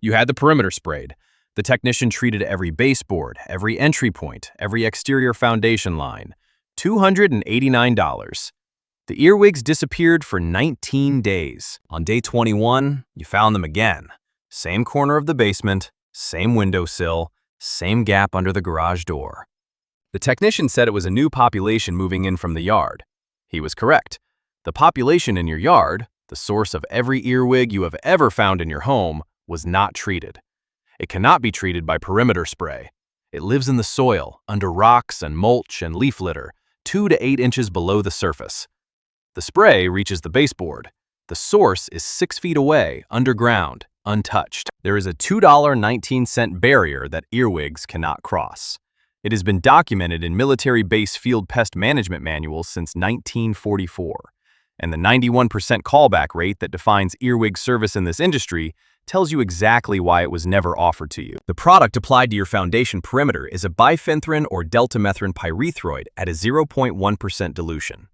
You had the perimeter sprayed. The technician treated every baseboard, every entry point, every exterior foundation line. $289. The earwigs disappeared for 19 days. On day 21, you found them again. Same corner of the basement, same windowsill, same gap under the garage door. The technician said it was a new population moving in from the yard. He was correct. The population in your yard, the source of every earwig you have ever found in your home, was not treated. It cannot be treated by perimeter spray. It lives in the soil, under rocks and mulch and leaf litter, 2 to 8 inches below the surface. The spray reaches the baseboard. The source is 6 feet away, underground, untouched. There is a $2.19 barrier that earwigs cannot cross. It has been documented in military base field pest management manuals since 1944. And the 91% callback rate that defines earwig service in this industry tells you exactly why it was never offered to you. The product applied to your foundation perimeter is a bifenthrin or deltamethrin pyrethroid at a 0.1% dilution.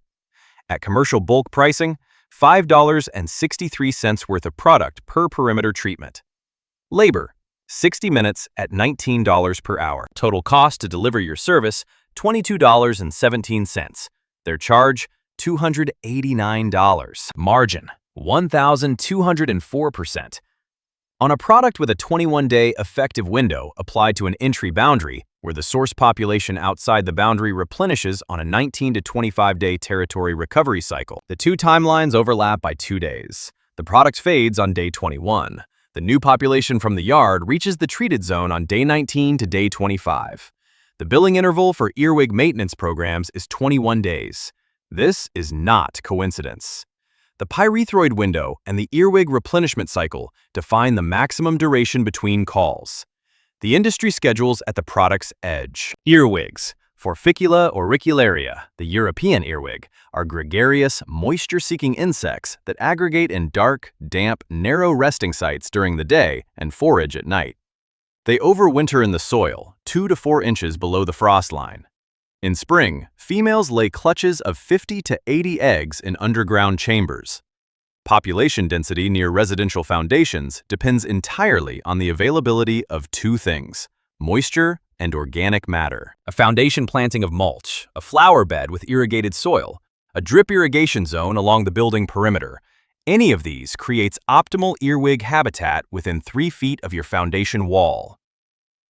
At commercial bulk pricing, $5.63 worth of product per perimeter treatment. Labor, 60 minutes at $19 per hour. Total cost to deliver your service, $22.17. Their charge, $289. Margin, 1,204%. On a product with a 21-day effective window applied to an entry boundary, where the source population outside the boundary replenishes on a 19 to 25-day territory recovery cycle, the two timelines overlap by 2 days. The product fades on day 21. The new population from the yard reaches the treated zone on day 19 to day 25. The billing interval for earwig maintenance programs is 21 days. This is not coincidence. The pyrethroid window and the earwig replenishment cycle define the maximum duration between calls. The industry schedules at the product's edge. Earwigs, Forficula auricularia, the European earwig, are gregarious, moisture-seeking insects that aggregate in dark, damp, narrow resting sites during the day and forage at night. They overwinter in the soil, 2 to 4 inches below the frost line. In spring, females lay clutches of 50 to 80 eggs in underground chambers. Population density near residential foundations depends entirely on the availability of 2 things: moisture and organic matter. A foundation planting of mulch, a flower bed with irrigated soil, a drip irrigation zone along the building perimeter. Any of these creates optimal earwig habitat within 3 feet of your foundation wall.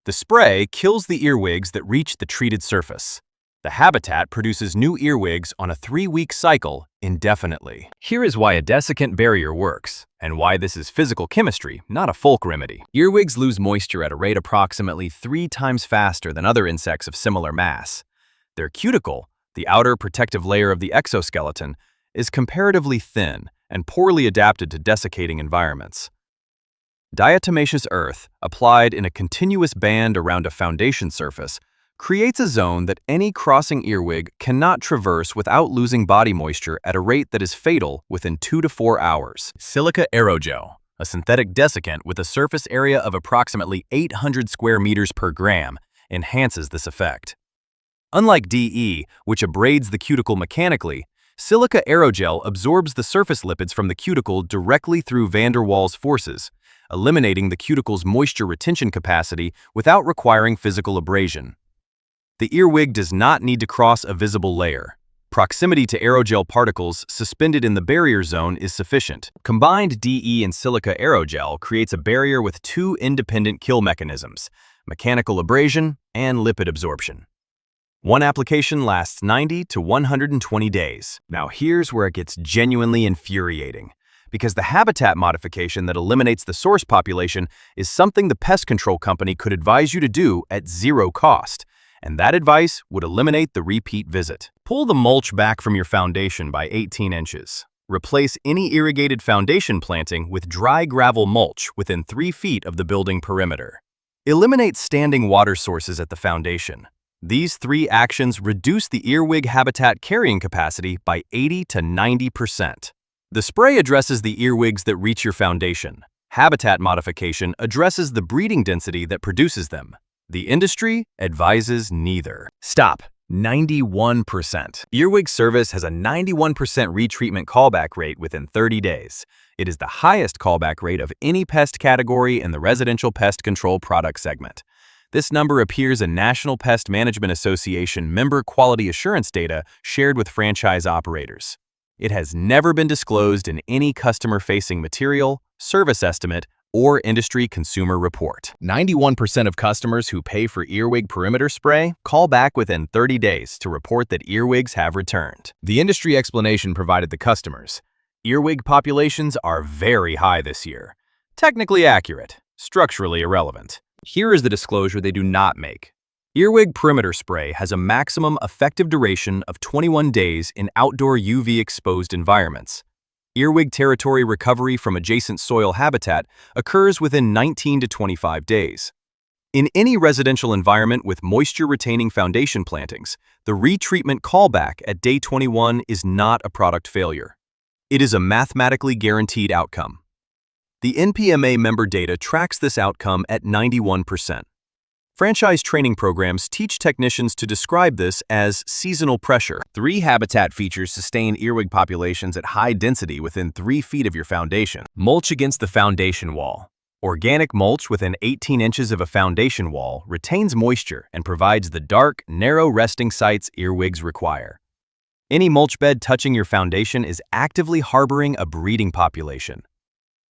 The spray kills the earwigs that reach the treated surface. The habitat produces new earwigs on a 3-week cycle indefinitely. Here is why a desiccant barrier works, and why this is physical chemistry, not a folk remedy. Earwigs lose moisture at a rate approximately 3 times faster than other insects of similar mass. Their cuticle, the outer protective layer of the exoskeleton, is comparatively thin and poorly adapted to desiccating environments. Diatomaceous earth, applied in a continuous band around a foundation surface, creates a zone that any crossing earwig cannot traverse without losing body moisture at a rate that is fatal within 2 to 4 hours. Silica aerogel, a synthetic desiccant with a surface area of approximately 800 square meters per gram, enhances this effect. Unlike DE, which abrades the cuticle mechanically, silica aerogel absorbs the surface lipids from the cuticle directly through van der Waals forces, eliminating the cuticle's moisture retention capacity without requiring physical abrasion. The earwig does not need to cross a visible layer. Proximity to aerogel particles suspended in the barrier zone is sufficient. Combined DE and silica aerogel creates a barrier with 2 independent kill mechanisms: mechanical abrasion and lipid absorption. One application lasts 90 to 120 days. Now here's where it gets genuinely infuriating, because the habitat modification that eliminates the source population is something the pest control company could advise you to do at 0 cost. And that advice would eliminate the repeat visit. Pull the mulch back from your foundation by 18 inches. Replace any irrigated foundation planting with dry gravel mulch within 3 feet of the building perimeter. Eliminate standing water sources at the foundation. These 3 actions reduce the earwig habitat carrying capacity by 80 to 90%. The spray addresses the earwigs that reach your foundation. Habitat modification addresses the breeding density that produces them. The industry advises neither. Stop. 91%. Earwig service has a 91% retreatment callback rate within 30 days. It is the highest callback rate of any pest category in the residential pest control product segment. This number appears in National Pest Management Association member quality assurance data shared with franchise operators. It has never been disclosed in any customer-facing material, service estimate, or industry consumer report. 91% of customers who pay for Earwig perimeter spray call back within 30 days to report that earwigs have returned. The industry explanation provided the customers: earwig populations are very high this year. Technically accurate, structurally irrelevant. Here is the disclosure they do not make. Earwig perimeter spray has a maximum effective duration of 21 days in outdoor UV-exposed environments. Earwig territory recovery from adjacent soil habitat occurs within 19 to 25 days. In any residential environment with moisture-retaining foundation plantings, the retreatment callback at day 21 is not a product failure. It is a mathematically guaranteed outcome. The NPMA member data tracks this outcome at 91%. Franchise training programs teach technicians to describe this as seasonal pressure. 3 habitat features sustain earwig populations at high density within 3 feet of your foundation. Mulch against the foundation wall. Organic mulch within 18 inches of a foundation wall retains moisture and provides the dark, narrow resting sites earwigs require. Any mulch bed touching your foundation is actively harboring a breeding population.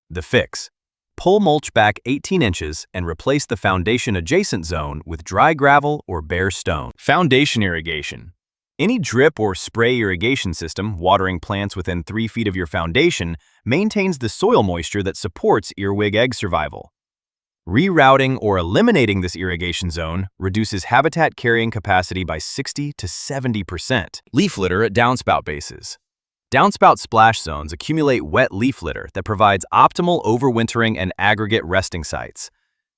The fix: pull mulch back 18 inches and replace the foundation adjacent zone with dry gravel or bare stone. Foundation irrigation. Any drip or spray irrigation system watering plants within 3 feet of your foundation maintains the soil moisture that supports earwig egg survival. Rerouting or eliminating this irrigation zone reduces habitat carrying capacity by 60 to 70%. Leaf litter at downspout bases. Downspout splash zones accumulate wet leaf litter that provides optimal overwintering and aggregate resting sites.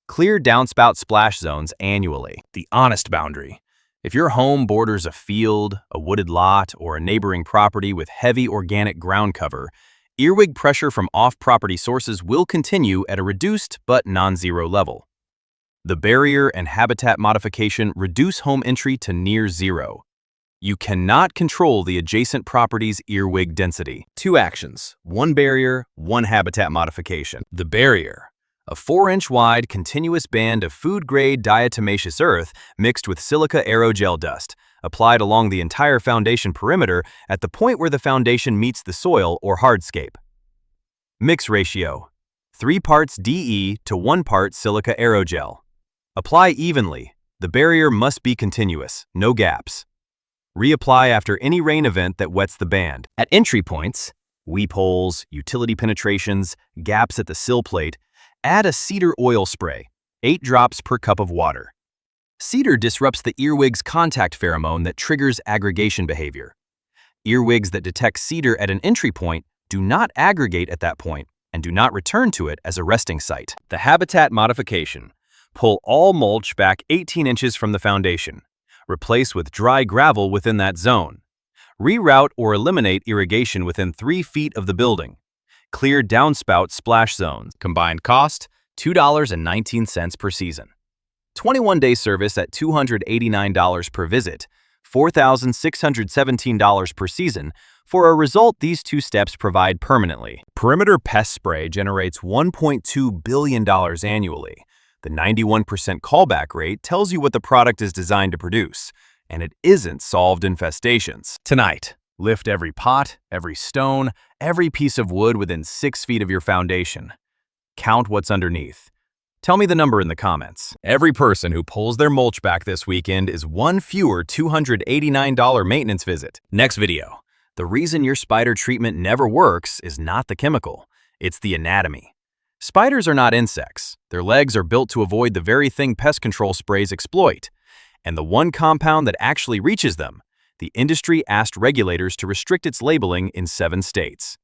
Clear downspout splash zones annually. The honest boundary. If your home borders a field, a wooded lot, or a neighboring property with heavy organic ground cover, earwig pressure from off-property sources will continue at a reduced but non-zero level. The barrier and habitat modification reduce home entry to near zero. You cannot control the adjacent property's earwig density. 2 actions: 1 barrier, 1 habitat modification. The barrier: a 4-inch wide continuous band of food-grade diatomaceous earth mixed with silica aerogel dust, applied along the entire foundation perimeter at the point where the foundation meets the soil or hardscape. Mix ratio: 3 parts DE to 1 part silica aerogel. Apply evenly. The barrier must be continuous, no gaps. Reapply after any rain event that wets the band. At entry points, weep holes, utility penetrations, gaps at the sill plate, add a cedar oil spray, 8 drops per cup of water. Cedar disrupts the earwig's contact pheromone that triggers aggregation behavior. Earwigs that detect cedar at an entry point do not aggregate at that point and do not return to it as a resting site. The habitat modification: pull all mulch back 18 inches from the foundation. Replace with dry gravel within that zone. Reroute or eliminate irrigation within 3 feet of the building. Clear downspout splash zones. Combined cost, $2.19 per season. 21-day service at $289 per visit, $4,617 per season, for a result these 2 steps provide permanently. Perimeter pest spray generates $1.2 billion annually. The 91% callback rate tells you what the product is designed to produce, and it isn't solved infestations. Tonight, lift every pot, every stone, every piece of wood within 6 feet of your foundation. Count what's underneath. Tell me the number in the comments. Every person who pulls their mulch back this weekend is 1 fewer $289 maintenance visit. Next video. The reason your spider treatment never works is not the chemical, it's the anatomy. Spiders are not insects. Their legs are built to avoid the very thing pest control sprays exploit. And the one compound that actually reaches them, the industry asked regulators to restrict its labeling in 7 states.